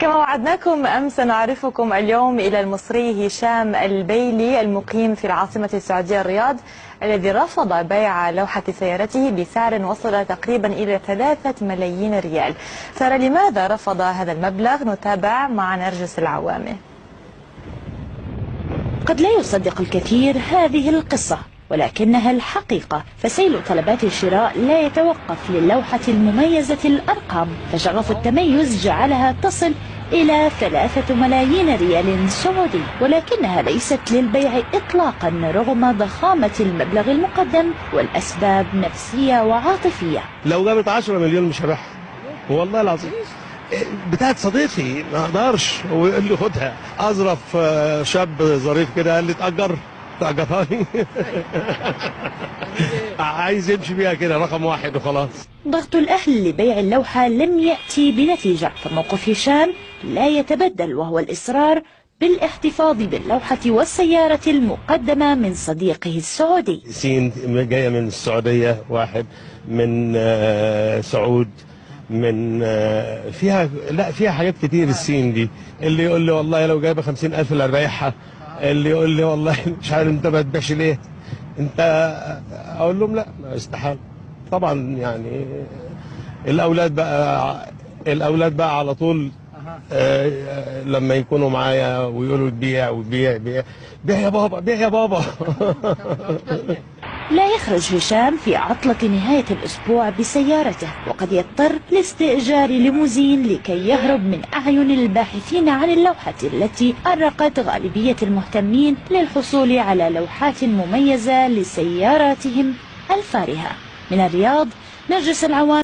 كما وعدناكم أمس نعرفكم اليوم إلى المصري هشام البيلي المقيم في العاصمة السعودية الرياض، الذي رفض بيع لوحة سيارته بسعر وصل تقريبا إلى 3 ملايين ريال. ترى لماذا رفض هذا المبلغ؟ نتابع مع نرجس العوامي. قد لا يصدق الكثير هذه القصة، ولكنها الحقيقة. فسيل طلبات الشراء لا يتوقف للوحة المميزة الأرقام، فشغف التميز جعلها تصل إلى 3 ملايين ريال سعودي، ولكنها ليست للبيع إطلاقا رغم ضخامة المبلغ المقدم، والأسباب نفسية وعاطفية. لو جابت 10 مليون مش هبيعها والله العظيم. بتاعت صديقي ما اقدرش، هو يقول لي خدها. اظرف شاب ظريف كده قال لي تأجرها لي. عايز يمشي بيها كده رقم واحد وخلاص. ضغط الأهل لبيع اللوحة لم يأتي بنتيجة، فموقف هشام لا يتبدل، وهو الإصرار بالاحتفاظ باللوحة والسيارة المقدمة من صديقه السعودي. سين جاية من السعودية، واحد من سعود، من فيها حاجات كتير. السين دي اللي يقول لي والله لو جايبه 50,000 اللي اربيعها، اللي يقول لي والله مش عارف انت ما تبيعش ليه انت. اقول لهم لا، استحاله طبعا. يعني الاولاد بقى على طول لما يكونوا معايا ويقولوا بيع وبيع بيع بيع يا بابا، بيع يا بابا. لا يخرج هشام في عطلة نهاية الأسبوع بسيارته، وقد يضطر لاستئجار ليموزين لكي يهرب من أعين الباحثين عن اللوحة التي أرقت غالبية المهتمين للحصول على لوحات مميزة لسياراتهم الفارهة. من الرياض، نرجس العوامي.